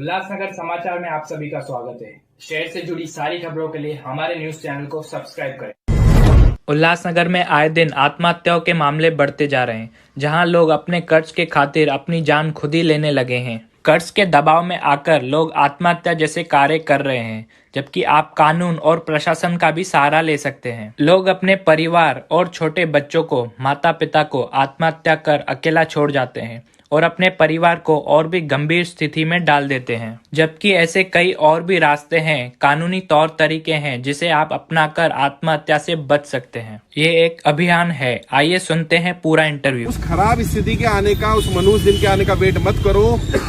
उल्लासनगर समाचार में आप सभी का स्वागत है। शहर से जुड़ी सारी खबरों के लिए हमारे न्यूज चैनल को सब्सक्राइब करें। उल्लासनगर में आए दिन आत्महत्याओं के मामले बढ़ते जा रहे हैं, जहां लोग अपने कर्ज के खातिर अपनी जान खुद ही लेने लगे हैं। कर्ज के दबाव में आकर लोग आत्महत्या जैसे कार्य कर रहे हैं, जबकि आप कानून और प्रशासन का भी सहारा ले सकते हैं। लोग अपने परिवार और छोटे बच्चों को, माता पिता को आत्महत्या कर अकेला छोड़ जाते हैं और अपने परिवार को और भी गंभीर स्थिति में डाल देते हैं। जबकि ऐसे कई और भी रास्ते हैं, कानूनी तौर तरीके हैं जिसे आप अपनाकर आत्महत्या से बच सकते हैं। ये एक अभियान है। आइए सुनते हैं पूरा इंटरव्यू। उस खराब स्थिति के आने का, उस मनुष्य दिन के आने का वेट मत करो।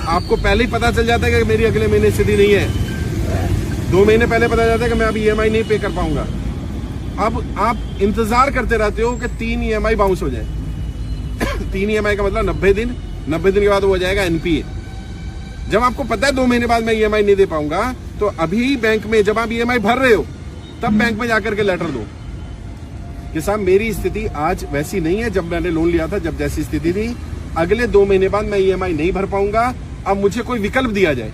आपको पहले ही पता चल जाता है कि मेरी अगले महीने स्थिति नहीं है। 2 महीने पहले पता चलता है कि मैं अभी EMI नहीं पे कर पाऊंगा। अब आप इंतजार करते रहते हो कि 3 EMI बाउंस हो जाए। 3 EMI का मतलब 90 दिन। 90 दिन के बाद वो हो जाएगा NPA। जब आपको पता है 2 महीने बाद मैं EMI नहीं दे पाऊंगा, तो अभी बैंक में जब आप EMI भर रहे हो तब बैंक में जाकर के लेटर दो कि साहब मेरी स्थिति आज वैसी नहीं है जब मैंने लोन लिया था, जब जैसी स्थिति थी। अगले 2 महीने बाद मैं EMI नहीं भर पाऊंगा। अब मुझे कोई विकल्प दिया जाए।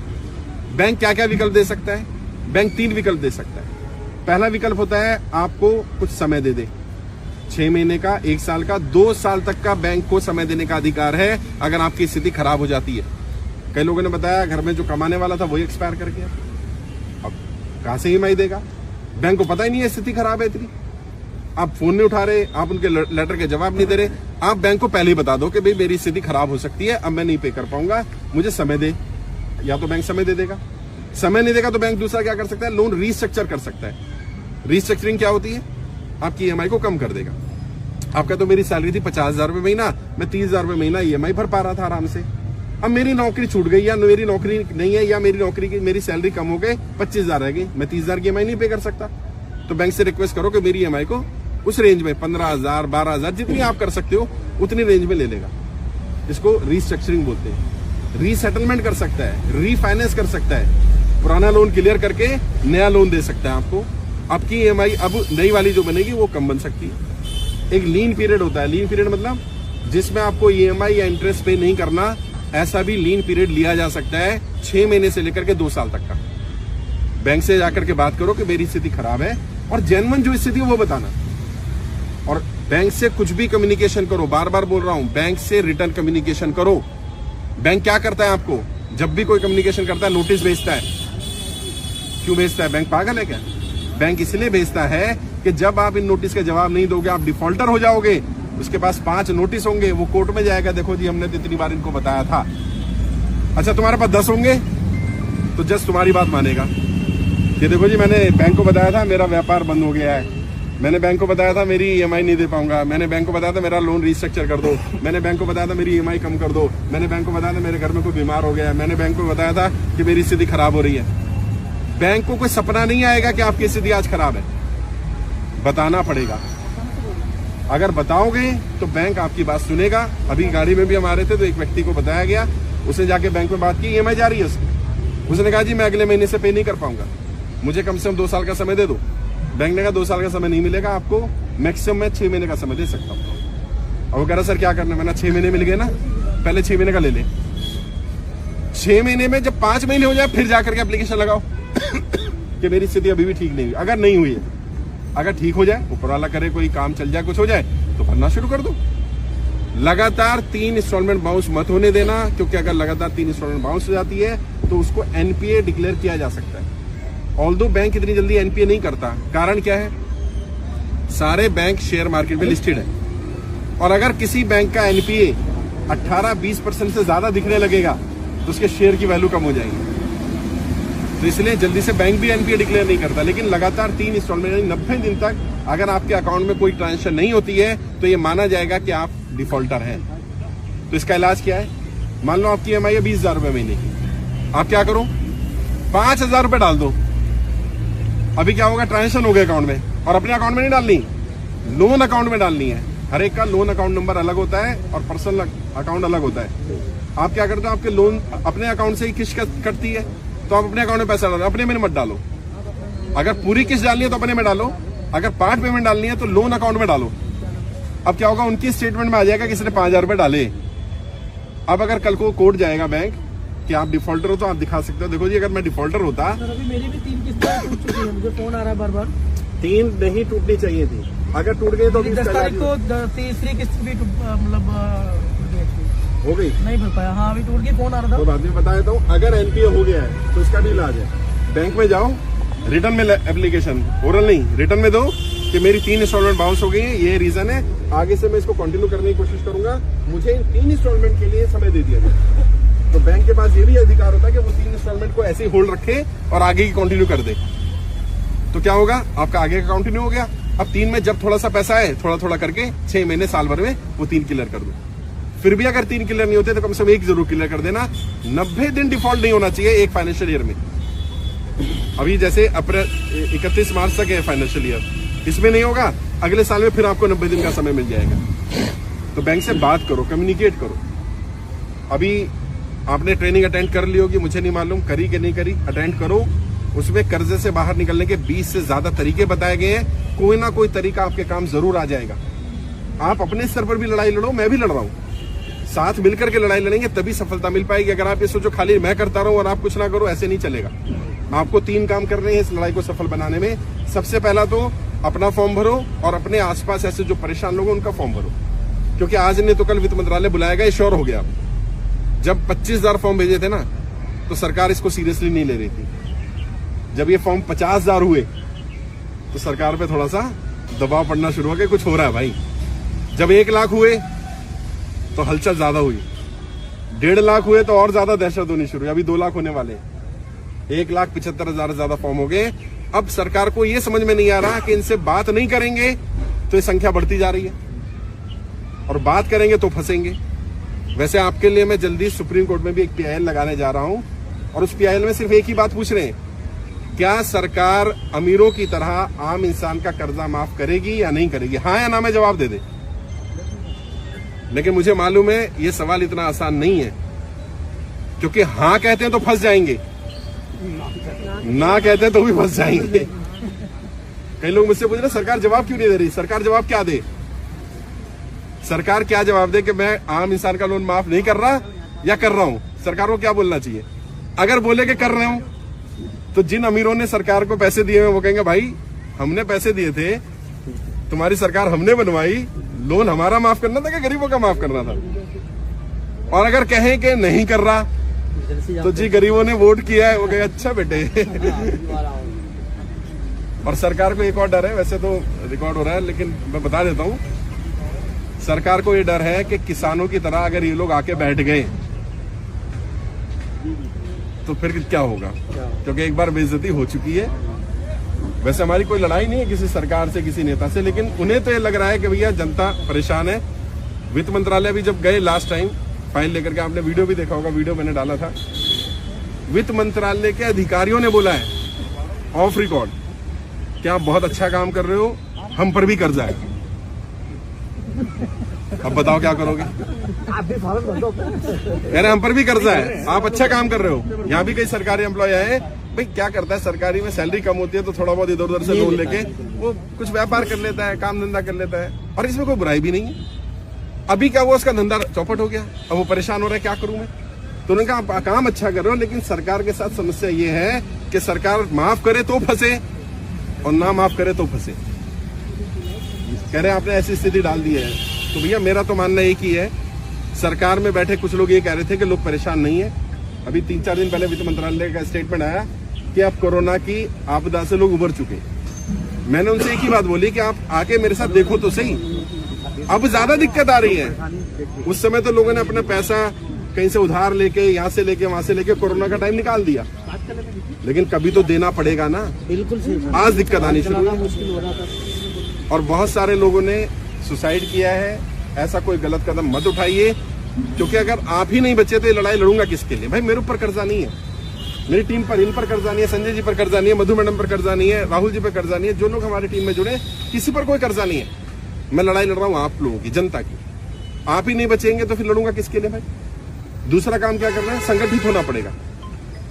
बैंक क्या क्या विकल्प दे सकता है? बैंक 3 विकल्प दे सकता है। पहला विकल्प होता है आपको कुछ समय दे दे। 6 महीने का, 1 साल का, 2 साल तक का बैंक को समय देने का अधिकार है अगर आपकी स्थिति खराब हो जाती है। कई लोगों ने बताया घर में जो कमाने वाला था वही एक्सपायर कर गया। अब कहां से EMI देगा? बैंक को पता ही नहीं है स्थिति खराब है इतनी। आप फोन नहीं उठा रहे, आप उनके लेटर के जवाब नहीं दे रहे। आप बैंक को पहले ही बता दो कि भाई मेरी स्थिति खराब हो सकती है, अब मैं नहीं पे कर पाऊंगा, मुझे समय दे। या तो बैंक समय दे देगा। समय नहीं देगा तो बैंक दूसरा क्या कर सकता है? लोन रीस्ट्रक्चर कर सकता है। रीस्ट्रक्चरिंग क्या होती है? आपकी EMI को कम कर देगा। आपका तो मेरी सैलरी थी 50,000 रुपए महीना, मैं 30,000 रुपए महीना EMI भर पा रहा था आराम से। अब मेरी नौकरी छूट गई, या मेरी नौकरी नहीं है, या मेरी नौकरी की मेरी सैलरी कम हो गई, 25,000 रह गई, मैं 30,000 की EMI नहीं पे कर सकता। तो बैंक से रिक्वेस्ट करो कि मेरी EMI को उस रेंज में 15,000, 12,000 जितनी आप कर सकते हो उतनी रेंज में ले लेगा। इसको रीस्ट्रक्चरिंग बोलते हैं। रीसेटलमेंट कर सकता है, रीफाइनेंस कर सकता है, पुराना लोन क्लियर करके नया लोन दे सकता है आपको। आपकी EMI अब नई वाली जो बनेगी वो कम बन सकती है। एक लीन पीरियड होता है। लीन पीरियड मतलब जिसमें आपको EMI या इंटरेस्ट पे नहीं करना, ऐसा भी लीन पीरियड लिया जा सकता है 6 महीने से लेकर के 2 साल तक का। बैंक से जाकर के बात करो कि मेरी स्थिति खराब है, और जेन्युइन जो स्थिति है वो बताना। और बैंक से कुछ भी कम्युनिकेशन करो, बार बार बोल रहा हूं, बैंक से रिटर्न कम्युनिकेशन करो। बैंक क्या करता है आपको? जब भी कोई कम्युनिकेशन करता है नोटिस भेजता है। क्यों भेजता है? बैंक पागल है क्या? बैंक इसलिए भेजता है कि जब आप इन नोटिस का जवाब नहीं दोगे आप डिफॉल्टर हो जाओगे। उसके पास 5 नोटिस होंगे, वो कोर्ट में जाएगा, देखो जी हमने तो इतनी बार इनको बताया था। अच्छा तुम्हारे पास 10 होंगे तो जज तुम्हारी बात मानेगा कि देखो जी मैंने बैंक को बताया था मेरा व्यापार बंद हो गया है, मैंने बैंक को बताया था मेरी EMI नहीं दे पाऊंगा, मैंने बैंक को बताया था मेरा लोन रीस्ट्रक्चर कर दो, मैंने बैंक को बताया था मेरी EMI कम कर दो, मैंने बैंक को बताया था मेरे घर में कोई बीमार हो गया है, मैंने बैंक को बताया था कि मेरी स्थिति खराब हो रही है। बैंक को कोई सपना नहीं आएगा कि आपकी स्थिति आज खराब है। बताना पड़ेगा। अगर बताओगे तो बैंक आपकी बात सुनेगा। अभी गाड़ी में भी हम आ रहे थे तो एक व्यक्ति को बताया गया, उसने जाके बैंक में बात की, EMI जा रही है उसने कहा जी मैं अगले महीने से पे नहीं कर पाऊंगा, मुझे कम से कम 2 साल का समय दे दो। बैंक ने कहा 2 साल का समय नहीं मिलेगा आपको, मैक्सिमम मैं 6 महीने का समय दे सकता हूँ। और वो कह रहा सर क्या करना? मैंने 6 महीने मिल गए ना, पहले 6 महीने का ले ले। 6 महीने में जब 5 महीने हो जाए फिर जाकर के एप्लीकेशन लगाओ कि मेरी स्थिति अभी भी ठीक नहीं हुई। अगर नहीं हुई है, अगर ठीक हो जाए, ऊपर वाला करे, कोई काम चल जाए, कुछ हो जाए, तो भरना शुरू कर दो। लगातार 3 इंस्टॉलमेंट बाउंस मत होने देना, क्योंकि अगर लगातार 3 इंस्टॉलमेंट बाउंस हो जाती है तो उसको NPA डिक्लेयर किया जा सकता है। ऑल्दो बैंक इतनी जल्दी NPA नहीं करता। कारण क्या है? सारे बैंक शेयर मार्केट में लिस्टेड है, और अगर किसी बैंक का NPA 18-20% से ज्यादा दिखने लगेगा तो उसके शेयर की वैल्यू कम हो जाएगी। तो इसलिए जल्दी से बैंक भी NPA डिक्लेयर नहीं करता। लेकिन लगातार 3 इंस्टॉलमेंट यानी 90 दिन तक अगर आपके अकाउंट में कोई ट्रांजेक्शन नहीं होती है तो ये माना जाएगा कि आप डिफॉल्टर हैं। तो इसका इलाज क्या है? मान लो आपकी EMI है 20,000 रुपए महीने की, आप क्या करो 5,000 रुपए डाल दो। अभी क्या होगा? ट्रांजेक्शन हो गए अकाउंट में, और अपने अकाउंट में नहीं डालनी, लोन अकाउंट में डालनी है। हर एक का लोन अकाउंट नंबर अलग होता है और पर्सनल अकाउंट अलग होता है। आप क्या करते हो? आपके लोन अपने अकाउंट से ही किस्त कटती है, तो आप अपने अकाउंट में पैसा डालो, अपने में मत डालो। अगर पूरी किस्त डालनी है तो अपने में डालो, अगर पार्ट पेमेंट डालनी है तो लोन अकाउंट में डालो। अब क्या होगा? उनकी स्टेटमेंट में आ जाएगा किसी ने 5,000 रुपए डाले। अब अगर कल को कोर्ट जाएगा बैंक कि आप डिफॉल्टर हो तो आप दिखा सकते हो। देखो जी, अगर मैं डिफॉल्टर होता, सर अभी मेरी भी 3 किस्तें टूट चुकी है, मुझे फोन आ रहा है बार बार। 3 नहीं टूटनी चाहिए थी, अगर टूट गई तो 10 तारीख को तीसरी किस्त भी मतलब हो गई, नहीं भर पाया। हाँ अभी टूट गई, फोन आ रहा था। तो बाद में बता देता हूँ। अगर एनपीए हो गया है तो इसका भी इलाज है, बैंक में जाओ, रिटर्न में एप्लीकेशन, ओरल नहीं रिटर्न में दो कि मेरी 3 इंस्टॉलमेंट बाउंस हो गई है, ये रीजन है, आगे से मैं इसको कंटिन्यू करने की कोशिश करूंगा, मुझे इन 3 इंस्टॉलमेंट के लिए समय दे दिया जाए। तो बैंक के पास ये भी अधिकार होता है कि वो 3 इंस्टॉलमेंट को ऐसे ही होल्ड रखे और आगे की कंटिन्यू कर दे। तो क्या होगा, आपका आगे का कंटिन्यू हो गया। अब 3 में जब थोड़ा सा पैसा है, थोड़ा थोड़ा करके 6 महीने साल भर में वो 3 क्लियर कर दो। फिर भी अगर 3 क्लियर नहीं होते तो कम से कम 1 जरूर क्लियर कर देना। 90 दिन डिफॉल्ट नहीं होना चाहिए एक फाइनेंशियल ईयर में। अभी जैसे अप्रैल 31 मार्च तक है फाइनेंशियल ईयर, इसमें नहीं होगा, अगले साल में फिर आपको 90 दिन का समय मिल जाएगा। तो बैंक से बात करो, कम्युनिकेट करो। अभी आपने ट्रेनिंग अटेंड कर ली होगी, मुझे नहीं मालूम करी कि नहीं करी, अटेंड करो। उसमें कर्जे से बाहर निकलने के 20 से ज्यादा तरीके बताए गए हैं। कोई ना कोई तरीका आपके काम जरूर आ जाएगा। आप अपने स्तर पर भी लड़ाई लड़ो, मैं भी लड़ रहा हूं, साथ मिलकर के लड़ाई लड़ेंगे तभी सफलता मिल पाएगी। अगर आप ये सोचो खाली मैं करता रहूं और आप कुछ ना करो, ऐसे नहीं चलेगा। आपको 3 काम करने हैं इस लड़ाई को सफल बनाने में। सबसे पहला तो अपना फॉर्म भरो और अपने आसपास ऐसे जो परेशान लोग हैं उनका फॉर्म भरो, क्योंकि आज नहीं तो कल वित्त मंत्रालय बुलाएगा, ये श्योर हो गया। जब 25,000 फॉर्म भेजे थे ना तो सरकार इसको सीरियसली नहीं ले रही थी। जब ये फॉर्म 50,000 हुए तो सरकार पे थोड़ा सा दबाव पड़ना शुरू हो गया, कुछ हो रहा है भाई। जब 1 लाख हुए तो हलचल ज्यादा हुई, 1.5 लाख हुए तो और ज्यादा दहशत होनी शुरू हुई। अभी 2 लाख होने वाले, 1,75,000 ज्यादा फॉर्म हो गए। अब सरकार को यह समझ में नहीं आ रहा कि इनसे बात नहीं करेंगे तो ये संख्या बढ़ती जा रही है, और बात करेंगे तो फंसेंगे। वैसे आपके लिए मैं जल्दी सुप्रीम कोर्ट में भी एक PIL लगाने जा रहा हूं, और उस PIL में सिर्फ एक ही बात पूछ रहे हैं, क्या सरकार अमीरों की तरह आम इंसान का कर्जा माफ करेगी या नहीं करेगी? हाँ या ना में जवाब दे दे। लेकिन मुझे मालूम है ये सवाल इतना आसान नहीं है, क्योंकि हाँ कहते हैं तो फंस जाएंगे, ना कहते हैं तो भी फंस जाएंगे। कई लोग मुझसे पूछ रहे सरकार जवाब क्यों नहीं दे रही? सरकार जवाब क्या दे? सरकार क्या जवाब दे कि मैं आम इंसान का लोन माफ नहीं कर रहा या कर रहा हूं? सरकार को क्या बोलना चाहिए? अगर बोले कि कर रहे हूं तो जिन अमीरों ने सरकार को पैसे दिए हैं वो कहेंगे भाई हमने पैसे दिए थे, तुम्हारी सरकार हमने बनवाई, लोन हमारा माफ करना था कि गरीबों का माफ करना था? और अगर कहें कि नहीं कर रहा तो जी गरीबों ने वोट किया है, वो कहे अच्छा बेटे। और सरकार को एक और डर है, वैसे तो रिकॉर्ड हो रहा है लेकिन मैं बता देता हूं, सरकार को ये डर है कि किसानों की तरह अगर ये लोग आके बैठ गए तो फिर क्या होगा, क्योंकि एक बार बेइज्जती हो चुकी है। वैसे हमारी कोई लड़ाई नहीं है किसी सरकार से, किसी नेता से, लेकिन उन्हें तो ये लग रहा है कि भैया जनता परेशान है। वित्त मंत्रालय भी जब गए लास्ट टाइम फाइल लेकर के, आपने वीडियो भी देखा होगा, वीडियो मैंने डाला था, वित्त मंत्रालय के अधिकारियों ने बोला है ऑफ रिकॉर्ड कि आप बहुत अच्छा काम कर रहे हो, हम पर भी कर्जा है। अब बताओ क्या करोगे? आप भी फॉर्म भर दो। कह रहे हम पर भी कर्जा है, आप अच्छा काम कर रहे हो। यहाँ भी कई सरकारी एम्प्लॉय आए, भाई क्या करता है, सरकारी में सैलरी कम होती है तो थोड़ा बहुत इधर उधर से लोन लेके वो कुछ व्यापार कर लेता है, काम धंधा कर लेता है, और इसमें कोई बुराई भी नहीं है। अभी क्या हुआ, उसका धंधा चौपट हो गया, अब वो परेशान हो रहा है, क्या करूं मैं? तो उन्होंने कहा आप काम अच्छा कर रहे हो, लेकिन सरकार के साथ समस्या ये है कि सरकार माफ करे तो फंसे और ना माफ करे तो फंसे। कह रहे आपने ऐसी स्थिति डाल दी है। तो भैया मेरा तो मानना एक ही है, सरकार में बैठे कुछ लोग ये कह रहे थे कि लोग परेशान नहीं है। अभी 3-4 दिन पहले वित्त मंत्रालय का स्टेटमेंट आया कि अब कोरोना की आपदा से लोग उबर चुके। मैंने उनसे एक ही बात बोली कि आप आके मेरे साथ देखो तो सही, अब ज्यादा दिक्कत आ रही है। उस समय तो लोगों ने अपना पैसा कहीं से उधार लेके, यहाँ से लेके, वहां से लेके कोरोना का टाइम निकाल दिया, लेकिन कभी तो देना पड़ेगा ना। बिल्कुल सही। आज दिक्कत आनी शुरू हुई और बहुत सारे लोगों ने सुसाइड किया है। ऐसा कोई गलत कदम मत उठाइए, क्योंकि अगर आप ही नहीं बचे तो ये लड़ाई लड़ूंगा किसके लिए? भाई मेरे ऊपर कर्जा नहीं है, मेरी टीम पर, इन पर कर्जा नहीं है, संजय जी पर कर्जा नहीं है, मधु मैडम पर कर्जा नहीं है, राहुल जी पर कर्जा नहीं है, जो लोग हमारी टीम में जुड़े किसी पर कोई कर्जा नहीं है। मैं लड़ाई लड़ रहा हूँ आप लोगों की, जनता की। आप ही नहीं बचेंगे तो फिर लड़ूंगा किसके लिए भाई? दूसरा काम क्या करना है, संगठित होना पड़ेगा।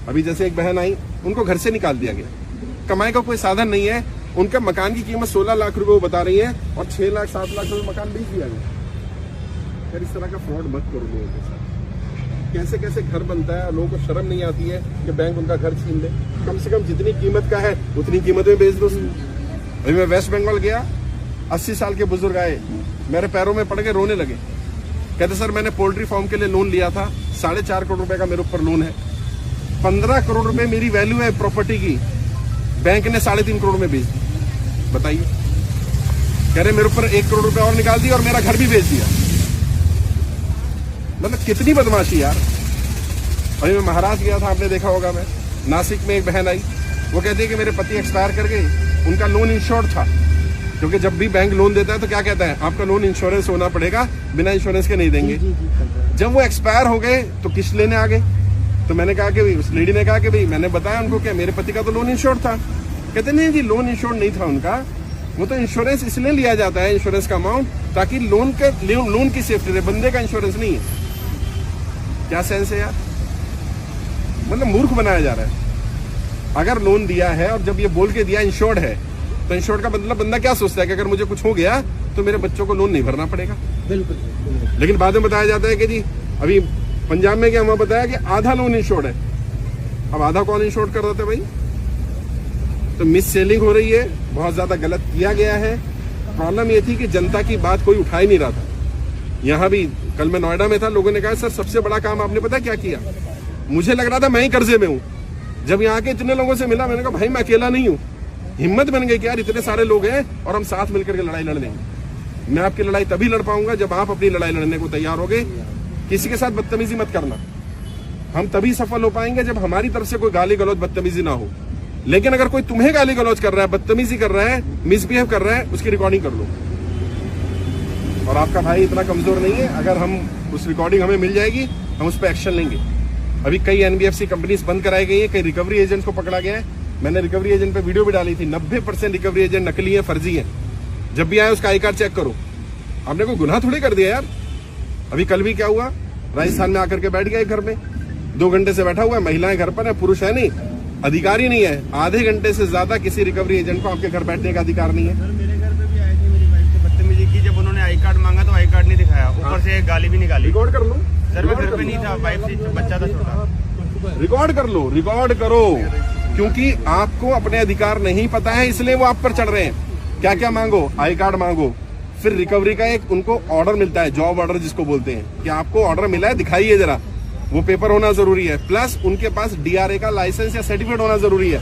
अभी जैसे एक बहन आई, उनको घर से निकाल दिया गया, कमाई का कोई साधन नहीं है, उनका मकान की कीमत 16 लाख रुपए वो बता रही है और 6 लाख 7 लाख रुपए मकान बेच दिया गया। फिर इस तरह का फ्रॉड मत करो लोगों के साथ। कैसे कैसे घर बनता है, लोगों को शर्म नहीं आती है कि बैंक उनका घर छीन ले। कम से कम जितनी कीमत का है उतनी कीमत में बेच दो। अभी मैं वेस्ट बंगाल गया, 80 साल के बुजुर्ग आए, मेरे पैरों में पड़ के रोने लगे। कहते सर मैंने पोल्ट्री फार्म के लिए लोन लिया था, 4.5 करोड़ रुपए का मेरे ऊपर लोन है, 15 करोड़ रुपए मेरी वैल्यू है प्रॉपर्टी की, बैंक ने 3.5 करोड़ में बेच दी। बताइए, कह रहे मेरे ऊपर 1 करोड़ रुपए और निकाल दिया और मेरा घर भी बेच दिया। मतलब कितनी बदमाशी यार। अभी मैं महाराष्ट्र गया था, आपने देखा होगा, मैं नासिक में एक बहन आई, वो कहती है कि मेरे पति एक्सपायर कर गए, उनका लोन इंश्योर्ड था, क्योंकि जब भी बैंक लोन देता है तो क्या कहता है, आपका लोन इंश्योरेंस होना पड़ेगा, बिना इंश्योरेंस के नहीं देंगे। जब वो एक्सपायर हो गए तो किस्त लेने आ गए। तो मैंने कहा कि उस लेडी ने कहा कि भाई, मैंने बताया उनको कि मेरे पति का तो लोन इंश्योर्ड था। कहते नहीं जी, लोन इंश्योर्ड नहीं था उनका, वो तो इंश्योरेंस इसलिए लिया जाता है, इंश्योरेंस का अमाउंट, ताकि लोन की सेफ्टी रहे, बंदे का इंश्योरेंस नहीं है। क्या सेंस है यार, मतलब मूर्ख बनाया जा रहा है। अगर लोन दिया है और जब ये बोल के दिया इंश्योर्ड है, तो इंश्योर्ड का मतलब बंदा क्या सोचता है कि अगर मुझे कुछ हो गया तो मेरे बच्चों को लोन नहीं भरना पड़ेगा। बिल्कुल। लेकिन बाद में बताया जाता है कि जी अभी पंजाब में क्या हमें बताया कि आधा लोन इंश्योर्ड है। अब आधा कौन इंश्योर्ड कर देते भाई? तो मिस सेलिंग हो रही है, बहुत ज्यादा गलत किया गया है। प्रॉब्लम ये थी कि जनता की बात कोई उठा ही नहीं रहा था। यहाँ भी कल मैं नोएडा में था, लोगों ने कहा सर सबसे बड़ा काम आपने पता क्या किया? मुझे लग रहा था मैं ही कर्जे में हूँ। जब यहाँ के इतने लोगों से मिला, मैंने कहा भाई मैं अकेला नहीं हूँ। हिम्मत बन गई कि यार इतने सारे लोग हैं और हम साथ मिलकर के लड़ाई लड़ लेंगे। मैं आपकी लड़ाई तभी लड़ पाऊंगा जब आप अपनी लड़ाई लड़ने को तैयार होगे। किसी के साथ बदतमीजी मत करना। हम तभी सफल हो पाएंगे जब हमारी तरफ से कोई गाली गलौज बदतमीजी ना हो। लेकिन अगर कोई तुम्हें गाली गलौज कर रहा है, बदतमीजी कर रहा है, मिसबिहेव कर रहा है, उसकी रिकॉर्डिंग कर लो। और आपका भाई इतना कमजोर नहीं है, अगर हम उस रिकॉर्डिंग हमें मिल जाएगी, हम उस पर एक्शन लेंगे। अभी कई एनबीएफसी कंपनीज बंद कराई गई है, कई रिकवरी एजेंट को पकड़ा गया है। मैंने रिकवरी एजेंट पे वीडियो भी डाली थी। 90% रिकवरी एजेंट नकली है, फर्जी है। जब भी आए उसका आई कार्ड चेक करो। आपने कोई गुनाह थोड़ी कर दिया यार। अभी कल भी क्या हुआ, राजस्थान में आकर के बैठ गया घर में, 2 घंटे से बैठा हुआ है, महिलाएं घर पर है, पुरुष है नहीं, अधिकारी नहीं है। आधे घंटे से ज्यादा किसी रिकवरी एजेंट को आपके घर बैठने का अधिकार नहीं है। सर मेरे घर पे भी आई थी मेरी वाइफ से बदतमीजी की। जब उन्होंने आई कार्ड मांगा तो आई कार्ड नहीं दिखाया, ऊपर से एक गाली भी निकाली। रिकॉर्ड कर लो। सर मैं घर पे नहीं था, वाइफ से बच्चा था छोटा। रिकॉर्ड कर लो, रिकॉर्ड करो, क्योंकि आपको अपने अधिकार नहीं पता है, इसलिए वो आप पर चढ़ रहे हैं। क्या क्या मांगो? आई कार्ड मांगो, फिर रिकवरी का एक उनको ऑर्डर मिलता है, जॉब ऑर्डर जिसको बोलते हैं, कि आपको ऑर्डर मिला है, दिखाइए जरा। वो पेपर होना जरूरी है, प्लस उनके पास डीआरए का लाइसेंस या सर्टिफिकेट होना जरूरी है।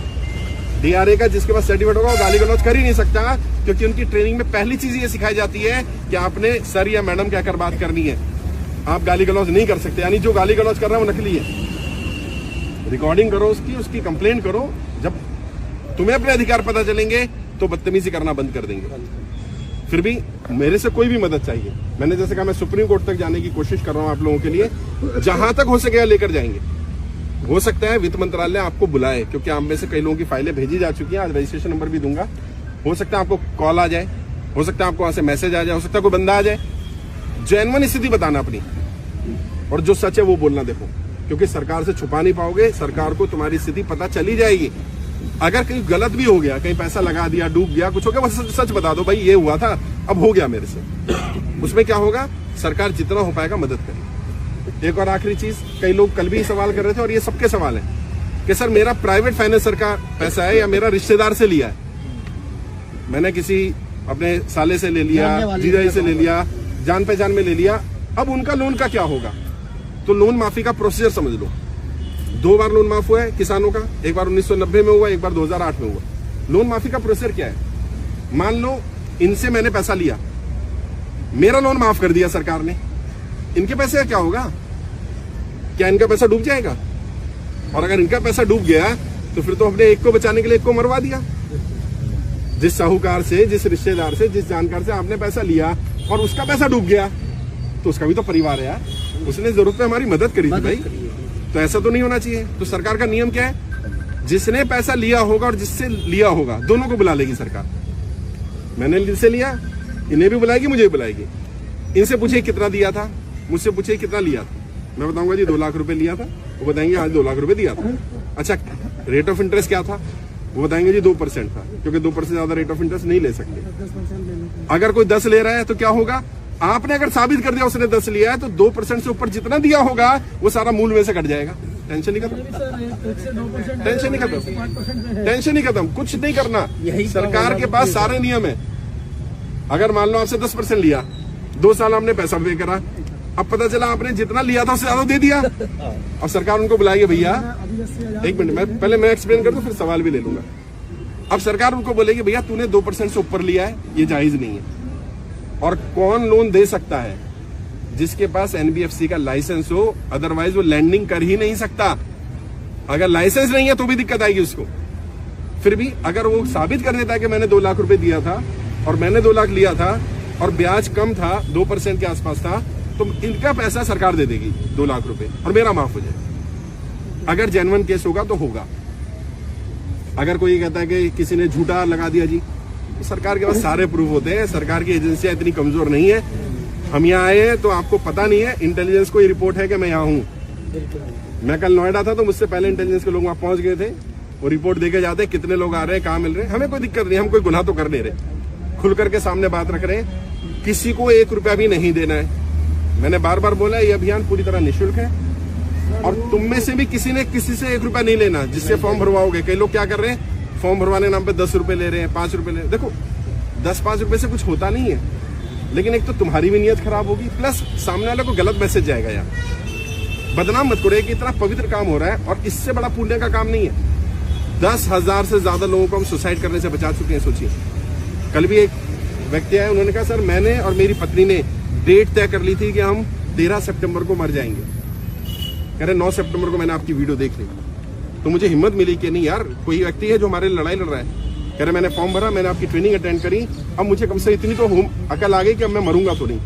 डीआरए का जिसके पास सर्टिफिकेट होगा वो गाली गलौज कर ही नहीं सकता, क्योंकि उनकी ट्रेनिंग में पहली चीज ये सिखाई जाती है कि आपने सर या मैडम कहकर बात करनी है। आप गाली गलौज नहीं कर सकते, यानी जो गाली गलौज कर रहा है वो नकली है। रिकॉर्डिंग करो उसकी कंप्लेंट करो। जब तुम्हें अपने अधिकार पता चलेंगे तो बदतमीजी करना बंद कर देंगे। फिर भी मेरे से कोई भी मदद चाहिए, मैंने जैसे कहा मैं सुप्रीम कोर्ट तक जाने की कोशिश कर रहा हूं आप लोगों के लिए, जहां तक हो सके लेकर जाएंगे। हो सकता है वित्त मंत्रालय आपको बुलाए, क्योंकि आप में से कई लोगों की फाइलें भेजी जा चुकी हैं। आज रजिस्ट्रेशन नंबर भी दूंगा। हो सकता है आपको कॉल आ जाए, हो सकता है आपको वहां से मैसेज आ जाए, हो सकता है कोई बंदा आ जाए। जेन्युइन स्थिति बताना अपनी, और जो सच है वो बोलना। देखो, क्योंकि सरकार से छुपा नहीं पाओगे, सरकार को तुम्हारी स्थिति पता चली जाएगी। अगर कहीं गलत भी हो गया, कहीं पैसा लगा दिया, डूब गया, कुछ हो गया, बस सच बता दो, भाई ये हुआ था, अब हो गया मेरे से। उसमें क्या होगा, सरकार जितना हो पाएगा मदद करेगी। एक और आखिरी चीज, कई लोग कल भी सवाल कर रहे थे और ये सबके सवाल है कि सर मेरा प्राइवेट फाइनेंसर का पैसा है या मेरा रिश्तेदार से लिया है। मैंने किसी अपने साले से ले लिया, जीजाजी से ले लिया, जान पहचान में ले लिया, अब उनका लोन का क्या होगा? तो लोन माफी का प्रोसीजर समझ लो। 2 बार लोन माफ हुआ है किसानों का, एक बार 1990 में हुआ, एक बार 2008 में हुआ। लोन माफी का प्रोसीजर क्या है? मान लो इनसे मैंने पैसा लिया, मेरा लोन माफ कर दिया सरकार ने, इनके पैसे का क्या होगा? क्या इनका पैसा डूब जाएगा? और अगर इनका पैसा डूब गया तो फिर तो हमने एक को बचाने के लिए एक को मरवा दिया। जिस साहूकार से, जिस रिश्तेदार से, जिस जानकार से आपने पैसा लिया और उसका पैसा डूब गया, तो उसका भी तो परिवार है यार, उसने जरूरत पे हमारी मदद करी थी भाई। तो ऐसा तो नहीं होना चाहिए। तो सरकार का नियम क्या है? जिसने पैसा लिया होगा और जिससे लिया होगा, दोनों को बुला लेगी सरकार। मैंने इनसे लिया, इन्हें भी बुलाएगी, मुझे भी बुलाएगी। इनसे पूछिए कितना दिया था, मुझसे पूछिए कितना लिया था, मैं बताऊंगा जी 2 लाख रुपए लिया था, वो बताएंगे आज 2 लाख रुपए दिया था। अच्छा, रेट ऑफ इंटरेस्ट क्या था? वो बताएंगे जी 2% था, क्योंकि 2% ज्यादा रेट ऑफ इंटरेस्ट नहीं ले सकते। अगर कोई 10 ले रहा है तो क्या होगा? आपने अगर साबित कर दिया उसने 10 लिया है तो 2% से ऊपर जितना दिया होगा वो सारा मूल में से कट जाएगा। टेंशन नहीं खत्म, टेंशन नहीं खत्म, टेंशन नहीं खत्म, कुछ नहीं करना। सरकार के पास सारे नियम है। अगर मान लो आपसे 10% लिया, 2 साल हमने पैसा पे करा, अब पता चला आपने जितना लिया था उससे ज्यादा दे दिया, अब सरकार उनको बुलाएगी, भैया 1 मिनट मैं एक्सप्लेन कर दूं फिर सवाल भी ले लूंगा। अब सरकार उनको बोलेगी भैया तूने 2% से ऊपर लिया है, ये जायज नहीं है। और कौन लोन दे सकता है? जिसके पास एनबीएफसी का लाइसेंस हो, अदरवाइज वो लैंडिंग कर ही नहीं सकता। अगर लाइसेंस नहीं है तो भी दिक्कत आएगी उसको। फिर भी अगर वो साबित कर देता है कि मैंने 2 लाख रुपए दिया था और मैंने 2 लाख लिया था और ब्याज कम था, 2% के आसपास था, तो इनका पैसा सरकार दे देगी 2 लाख रुपए और मेरा माफ हो जाए। अगर जेन्युइन केस होगा तो होगा। अगर कोई कहता है कि किसी ने झूठा लगा दिया जी, तो सरकार के पास सारे प्रूफ होते हैं। सरकार की एजेंसियां इतनी कमजोर नहीं है। हम यहाँ आए हैं तो आपको पता नहीं है, इंटेलिजेंस को ये रिपोर्ट है कि मैं यहाँ हूँ। मैं कल नोएडा था तो मुझसे पहले इंटेलिजेंस के लोग वहां पहुंच गए थे। वो रिपोर्ट देके जाते कितने लोग आ रहे हैं, कहाँ मिल रहे हैं। हमें कोई दिक्कत नहीं, हम कोई गुनाह तो कर नहीं रहे, खुल करके सामने बात रख रहे हैं। किसी को 1 रुपया भी नहीं देना है। मैंने बार बार बोला ये अभियान पूरी तरह निःशुल्क है और तुम में से भी किसी ने किसी से 1 रुपया नहीं लेना जिससे फॉर्म भरवाओगे। कई लोग क्या कर रहे हैं, फॉर्म भरवाने नाम पे 10 रुपए ले रहे हैं, 5 रुपए ले रहे हैं। देखो 10-5 रुपए से कुछ होता नहीं है, लेकिन एक तो तुम्हारी भी नीयत खराब होगी, प्लस सामने वाले को गलत मैसेज जाएगा। यार बदनाम मत करो कि इतना पवित्र काम हो रहा है और इससे बड़ा पुण्य का काम नहीं है। 10,000 से ज्यादा लोगों को हम सुसाइड करने से बचा चुके हैं। सोचिए, कल भी एक व्यक्ति आया, उन्होंने कहा सर मैंने और मेरी पत्नी ने डेट तय कर ली थी कि हम 13 सितंबर को मर जाएंगे। कह रहे 9 सितंबर को मैंने आपकी वीडियो देख ली तो मुझे हिम्मत मिली कि नहीं यार, कोई व्यक्ति है जो हमारे लिए लड़ाई लड़ रहा है। कह रहे मैंने फॉर्म भरा, मैंने आपकी ट्रेनिंग अटेंड करी, अब मुझे कम से इतनी तो अकल आ गई कि अब मैं मरूंगा तो नहीं।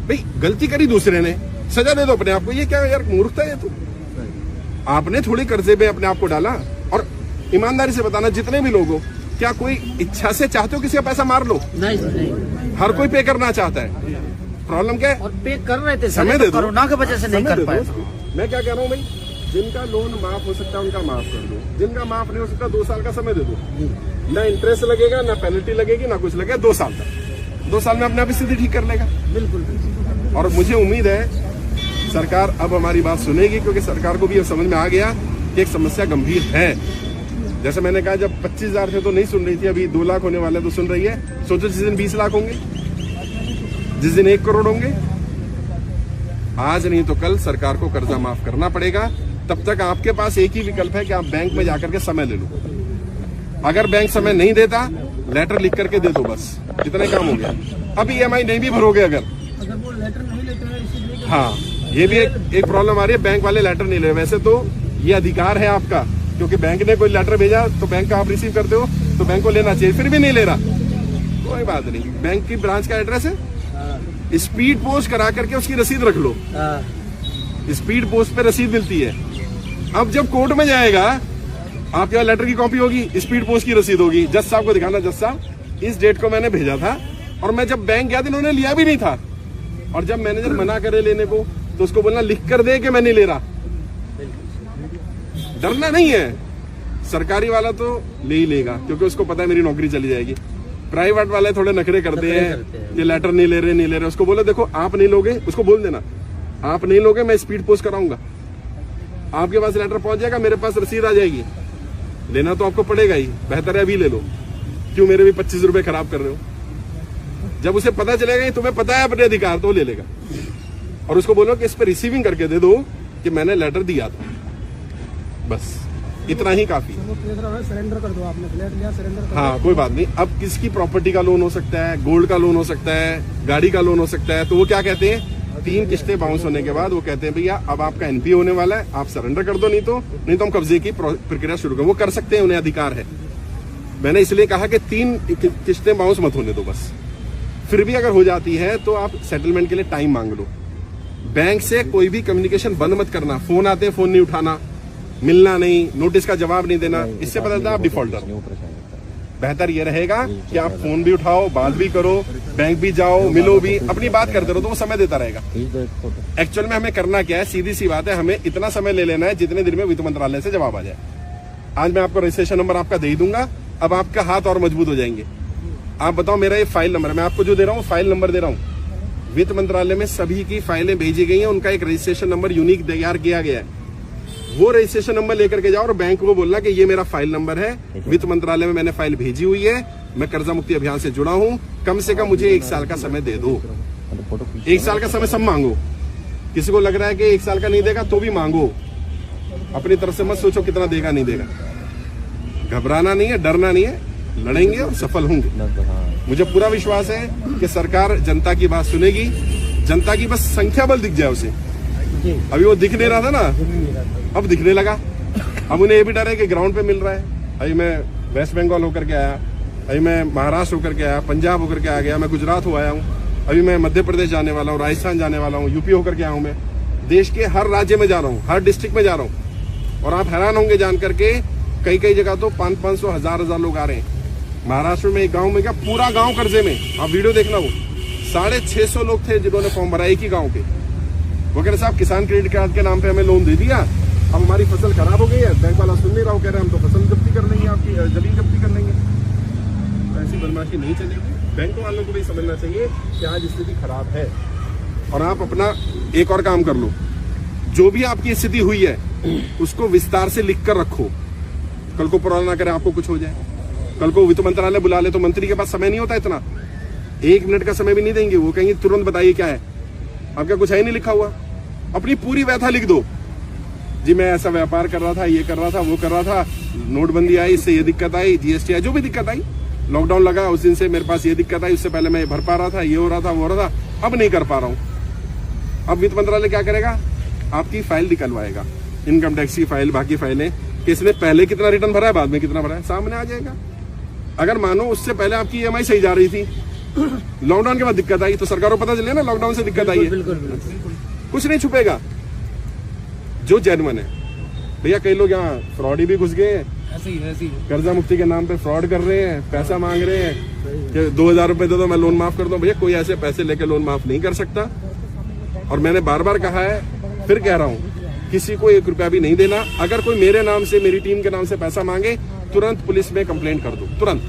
भाई गलती करी दूसरे ने, सजा दे दो अपने आप को। ये क्या यार मूर्खता है? तो आपने थोड़ी कर्जे पे अपने आप को डाला। और ईमानदारी से बताना, जितने भी लोग हो, क्या कोई इच्छा से चाहते हो किसी का पैसा मार लो? नहीं, हर कोई पे करना चाहता है। प्रॉब्लम क्या है? और पे कर रहे थे, समय दे दो, कोरोना की वजह से नहीं कर पाए। मैं क्या कह रहा हूँ भाई, जिनका लोन माफ हो सकता है उनका माफ कर दो, जिनका माफ नहीं हो सकता 2 साल का समय दे दो। ना इंटरेस्ट लगेगा, ना पेनल्टी लगेगी, ना कुछ लगेगा। 2 साल तक, 2 साल में अपने आप स्थिति ठीक कर लेगा। बिल्कुल। और मुझे उम्मीद है सरकार अब हमारी बात सुनेगी, क्योंकि सरकार को भी अब समझ में आ गया कि एक समस्या गंभीर है। जैसे मैंने कहा, जब 25,000 थे तो नहीं सुन रही थी, अभी 2 लाख होने वाले तो सुन रही है। सोचो जिस दिन 20 लाख होंगे, जिस दिन 1 करोड़ होंगे, आज नहीं तो कल सरकार को कर्जा माफ करना पड़ेगा। तब तक आपके पास एक ही विकल्प है कि आप बैंक में जाकर के समय ले लो। अगर बैंक समय नहीं देता, लेटर लिख करके दे दो, बस इतने काम हो गया। अब EMI नहीं भी भरोगे अगर वो लेटर नहीं लेते हैं, इसीलिए हाँ, ये भी एक प्रॉब्लम आ रही है, बैंक वाले लेटर नहीं ले। वैसे तो ये अधिकार है आपका, क्योंकि बैंक ने कोई लेटर भेजा तो बैंक का आप रिसीव करते हो, तो बैंक को लेना चाहिए, फिर भी नहीं ले रहा। कोई बात नहीं, बैंक की ब्रांच का एड्रेस है, स्पीड पोस्ट करा करके उसकी रसीद रख लो। स्पीड पोस्ट पे रसीद मिलती है। अब जब कोर्ट में जाएगा, आपके पास लेटर की कॉपी होगी, स्पीड पोस्ट की रसीद होगी, जज साहब को दिखाना, जज साहब इस डेट को मैंने भेजा था और मैं जब बैंक गया था इन्होंने लिया भी नहीं था। और जब मैनेजर मना करे लेने को तो उसको बोलना लिख कर दे कि मैं नहीं ले रहा। डरना नहीं है, सरकारी वाला तो ले ही लेगा, क्योंकि उसको पता है मेरी नौकरी चली जाएगी। प्राइवेट वाले थोड़े नखरे करते हैं कि लेटर नहीं ले रहे। उसको बोलो देखो आप नहीं लोगे, उसको बोल देना आप नहीं लोगे, मैं स्पीड पोस्ट कराऊंगा, आपके पास लेटर पहुंच जाएगा, मेरे पास रसीद आ जाएगी। लेना तो आपको पड़ेगा ही, बेहतर है अभी ले लो, क्यों मेरे भी 25 रुपए खराब कर रहे हो। जब उसे पता चलेगा कि तुम्हें पता है अपने अधिकार, तो ले लेगा। और उसको बोलो कि इस पर रिसीविंग करके दे दो कि मैंने लेटर दिया था, बस इतना ही काफी। सरेंडर कर दो, आपने फ्लैट लिया, सरेंडर कर दो। हाँ कोई बात नहीं। अब किसकी प्रॉपर्टी का लोन हो सकता है, गोल्ड का लोन हो सकता है, गाड़ी का लोन हो सकता है, तो वो क्या कहते हैं, 3 किस्तें बाउंस होने के बाद वो कहते हैं भैया अब आपका NPA होने वाला है, आप सरेंडर कर दो, नहीं तो हम कब्जे की प्रक्रिया शुरू करें। वो कर सकते हैं, उन्हें अधिकार है। मैंने इसलिए कहा कि 3 किस्तें बाउंस मत होने दो बस। फिर भी अगर हो जाती है तो आप सेटलमेंट के लिए टाइम मांग लो। बैंक से कोई भी कम्युनिकेशन बंद मत करना। फोन आते हैं, फोन नहीं उठाना, मिलना नहीं, नोटिस का जवाब नहीं देना, इससे पता चलता है आप डिफॉल्टर। बेहतर ये रहेगा कि आप फोन भी उठाओ, बात भी करो, बैंक भी जाओ, मिलो भी, अपनी बात करते रहो, तो वो समय देता रहेगा। एक्चुअल में हमें करना क्या है, सीधी सी बात है, हमें इतना समय ले लेना है जितने दिन में वित्त मंत्रालय से जवाब आ जाए। आज मैं आपको रजिस्ट्रेशन नंबर आपका दे दूंगा, अब आपका हाथ और मजबूत हो जाएंगे। आप बताओ मेरा ये फाइल नंबर है, मैं आपको जो दे रहा हूँ फाइल नंबर दे रहा हूँ, वित्त मंत्रालय में सभी की फाइलें भेजी गई हैं, उनका एक रजिस्ट्रेशन नंबर यूनिक तैयार किया गया है। वो रजिस्ट्रेशन नंबर लेकर के जाओ और बैंक को बोलना कि ये मेरा फाइल नंबर है, वित्त मंत्रालय में मैंने फाइल भेजी हुई है, मैं कर्जा मुक्ति अभियान से जुड़ा हूं, कम से कम मुझे 1 साल का समय दे दो। 1 साल का समय सब मांगो, किसी को लग रहा है कि 1 साल का नहीं देगा तो भी मांगो, अपनी तरफ से मत सोचो कितना देगा नहीं देगा। घबराना नहीं है, डरना नहीं है, लड़ेंगे और सफल होंगे। मुझे पूरा विश्वास है कि सरकार जनता की बात सुनेगी, जनता की बस संख्या बल दिख जाए उसे। अभी वो दिख नहीं रहा था ना, अब दिखने लगा। अब उन्हें ये भी डर है कि ग्राउंड पे मिल रहा है। अभी मैं वेस्ट बंगाल होकर के आया, अभी मैं महाराष्ट्र होकर के आया, पंजाब होकर के आ गया, मैं गुजरात हो आया हूँ, अभी मैं मध्य प्रदेश जाने वाला हूँ, राजस्थान जाने वाला हूँ, यूपी होकर के आया हूँ। मैं देश के हर राज्य में जा रहा हूँ, हर डिस्ट्रिक्ट में जा रहा हूँ। और आप हैरान होंगे जान करके, कई कई जगह तो 500-500 हजार लोग आ रहे हैं। महाराष्ट्र में एक गांव में क्या पूरा गांव कर्जे में, आप वीडियो देखना, वो 650 लोग थे जिन्होंने फॉर्म भरा एक ही गांव के। वो कह रहे साहब किसान क्रेडिट कार्ड के नाम पे हमें लोन दे दिया, अब हमारी फसल खराब हो गई है, बैंक वाला सुन नहीं रहा, वो कह रहे हम तो फसल जब्ती कर लेंगे, आपकी जमीन जब्ती कर लेंगे। ऐसी बदमाशी नहीं चलेगी। बैंक वालों को भी समझना चाहिए कि आज स्थिति खराब है और आप अपना एक और काम कर लो, जो भी आपकी स्थिति हुई है उसको विस्तार से लिख कर रखो, कल को पुराना ना करे आपको कुछ हो जाए। कल को वित्त मंत्रालय बुला ले तो मंत्री के पास समय नहीं होता इतना, 1 मिनट का समय भी नहीं देंगे, वो कहेंगे तुरंत बताइए क्या है, आपका कुछ है ही नहीं लिखा हुआ। अपनी पूरी व्यथा लिख दो, जी मैं ऐसा व्यापार कर रहा था, ये कर रहा था, वो कर रहा था, नोटबंदी आई, इससे ये दिक्कत आई, जीएसटी आई, जो भी दिक्कत आई, लॉकडाउन लगा उस दिन से मेरे पास ये दिक्कत आई, उससे पहले मैं भर पा रहा था, ये हो रहा था, वो हो रहा था, अब नहीं कर पा रहा हूं। अब वित्त मंत्रालय क्या करेगा, आपकी फाइल निकलवाएगा, इनकम टैक्स की फाइल, बाकी फाइलें, किसने पहले कितना रिटर्न भरा है, बाद में कितना भरा है, सामने आ जाएगा। अगर मानो उससे पहले आपकी ईएमआई सही जा रही थी, लॉकडाउन के बाद दिक्कत आई, तो सरकार को पता चले ना लॉकडाउन से दिक्कत आई है। कुछ नहीं छुपेगा, जो जेन्युइन है। भैया कई लोग यहाँ फ्रॉडी भी घुस गए हैं, कर्जा मुक्ति के नाम पे फ्रॉड कर रहे हैं, पैसा मांग रहे हैं कि 2000 रुपए दे दो मैं लोन माफ कर दूं। भैया कोई ऐसे पैसे लेके लोन माफ नहीं कर सकता। और मैंने बार बार कहा है, फिर कह रहा हूँ, किसी को 1 रुपया भी नहीं देना। अगर कोई मेरे नाम से, मेरी टीम के नाम से पैसा मांगे, तुरंत पुलिस में कंप्लेंट कर दो, तुरंत।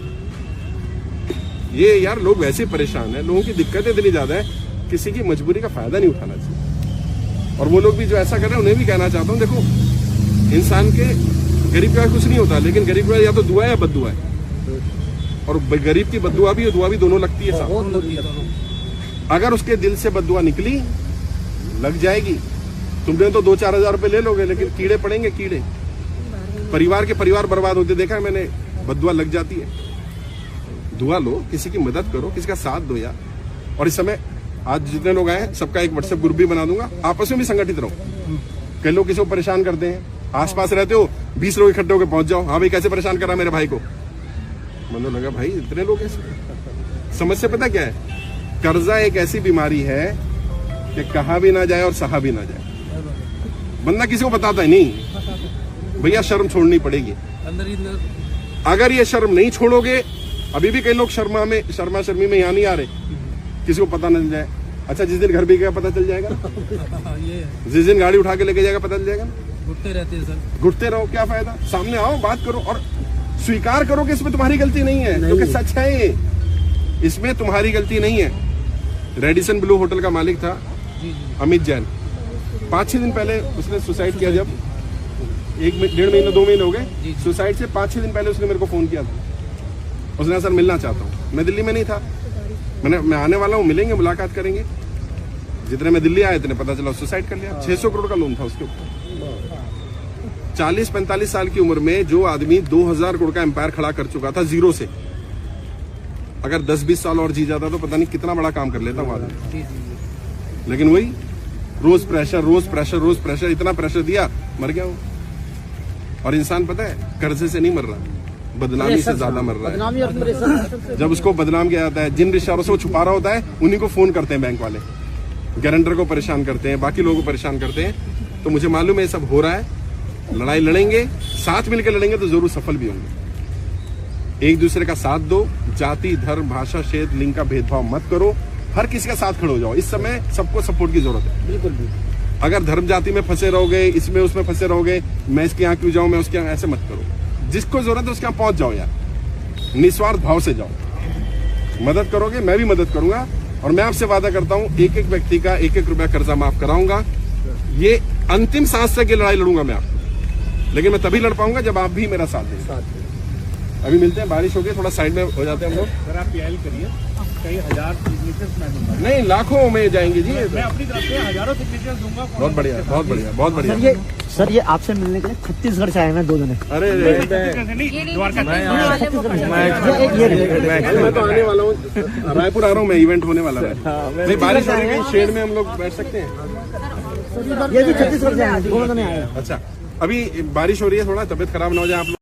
ये यार लोग वैसे परेशान है, लोगों की दिक्कतें इतनी ज्यादा है, किसी की मजबूरी का फायदा नहीं उठाना चाहिए। और वो लोग भी जो ऐसा कर रहे हैं उन्हें भी कहना चाहता हूँ, देखो इंसान के गरीब का कुछ नहीं होता, लेकिन गरीब का या तो दुआ है या बद्दुआ है। और गरीब की बद्दुआ भी और दुआ भी दोनों लगती है साथ। अगर उसके दिल से बद्दुआ निकली, लग जाएगी। तुमने तो 2-4 हजार रुपए ले लोगे, लेकिन कीड़े पड़ेंगे, कीड़े परिवार के परिवार बर्बाद होते देखा है मैंने। बद्दुआ लग जाती है। दुआ लो, किसी की मदद करो, किसी का साथ दो यार। और इस समय आज जितने लोग आए सबका एक व्हाट्सएप ग्रुप भी बना दूंगा, आपस में भी संगठित रहो। कई लोग किसी को परेशान करते हैं, आसपास रहते हो, 20 लोग इकट्ठे होकर पहुंच जाओ, हाँ भाई कैसे परेशान करा मेरे भाई को। मैंने लगा भाई इतने लोग कैसे। समस्या पता क्या है, कर्जा एक ऐसी बीमारी है कि कहा भी ना जाए और सहा भी ना जाए। बंदा किसी को बताता ही नहीं। भैया शर्म छोड़नी पड़ेगी। अगर ये शर्म नहीं छोड़ोगे, अभी भी कई लोग शर्मा शर्मी में यहाँ नहीं आ रहे, किसी को पता न चल जाए। अच्छा जिस दिन घर भी गया पता चल जाएगा, जिस दिन गाड़ी उठा के लेके जाएगा पता चल जाएगा। घुटते रहते हैं सर, घुटते रहो, क्या फायदा। सामने आओ, बात करो और स्वीकार करो कि इसमें तुम्हारी गलती नहीं है, क्योंकि सच है ये, इसमें तुम्हारी गलती नहीं है। रेडिसन ब्लू होटल का मालिक था अमित जैन, 5-6 दिन पहले उसने सुसाइड किया। जब 1-1.5 महीने 2 महीने हो गए सुसाइड से, 5-6 दिन पहले उसने मेरे को फोन किया था। उसने सर मिलना चाहता हूँ। मैं दिल्ली में नहीं था, मैं आने वाला हूँ, मिलेंगे, मुलाकात करेंगे। जितने में दिल्ली आए इतने पता चला सुसाइड कर लिया। 600 करोड़ का लोन था उसके ऊपर। 40-45 साल की उम्र में जो आदमी 2000 करोड़ का एम्पायर खड़ा कर चुका था जीरो से, अगर 10-20 साल और जी जाता तो पता नहीं कितना बड़ा काम कर लेता वो आदमी। लेकिन वही रोज प्रेशर, इतना प्रेशर दिया, मर गया वो। और इंसान पता है कर्जे से नहीं मर रहा, बदनामी से ज्यादा मर रहा है। जब उसको बदनाम किया जाता है, जिन रिश्तेदारों से वो छुपा रहा होता है उन्हीं को फोन करते हैं बैंक वाले, गारंटर को परेशान करते हैं, बाकी लोगों को परेशान करते हैं। तो मुझे मालूम है ये सब हो रहा है। लड़ाई लड़ेंगे, साथ मिलकर लड़ेंगे तो जरूर सफल भी होंगे। एक दूसरे का साथ दो, जाति धर्म भाषा क्षेत्र लिंग का भेदभाव मत करो, हर किसी का साथ खड़े हो जाओ। इस समय सबको सपोर्ट की जरूरत है। बिल्कुल। अगर धर्म जाति में फंसे रहोगे, इसमें उसमें फंसे रहोगे, मैं इसके यहाँ क्यों जाऊं, मैं उसके यहाँ, ऐसे मत करो। जिसको जरूरत है उसके यहाँ पहुंच जाओ यार, निस्वार्थ भाव से जाओ। मदद करोगे, मैं भी मदद करूंगा, और मैं आपसे वादा करता हूं एक एक व्यक्ति का एक एक रुपया कर्जा माफ कराऊंगा। ये अंतिम सांस तक ये लड़ाई लड़ूंगा मैं आपको, लेकिन मैं तभी लड़ पाऊंगा जब आप भी मेरा साथ देंगे। अभी मिलते हैं, बारिश हो गई, थोड़ा साइड में हो जाते हैं हम लोग। सर आप पीएल करिए, कई हजार सिग्नेचर्स मैं दूंगा। नहीं, लाखों में जाएंगे जी। मैं अपनी तरफ से हजारों सिग्नेचर्स दूंगा। बहुत बढ़िया, बहुत बढ़िया, बहुत बढ़िया। सर ये आपसे मिलने के लिए छत्तीसगढ़ से आए हैं 2 जने। अरे द्वारका मैं तो आने वाला हूँ, रायपुर आ रहा हूँ मैं, इवेंट होने वाला है। नहीं, बारिश हो रही है, शेड में हम लोग बैठ सकते हैं। ये भी छत्तीसगढ़ से आए हैं, 2 जने आए हैं। अच्छा, अभी बारिश हो रही है, थोड़ा तबीयत खराब ना हो जाए आप लोग।